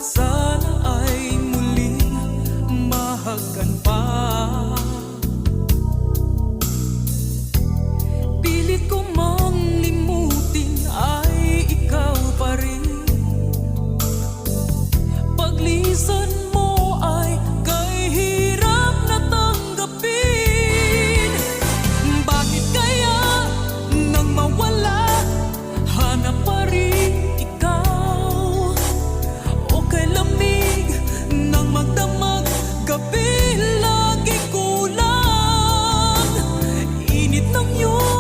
sana ay muling mahagkan pa. Pilit ko mang limutin ay ikaw pa rin. Paglisan mo ay kay hirap na tanggapin. Bakit kaya nang mawala, hanap pa rin ikaw? O kay lamig nang magdamag, gabi lagi kulang. Init ng iyong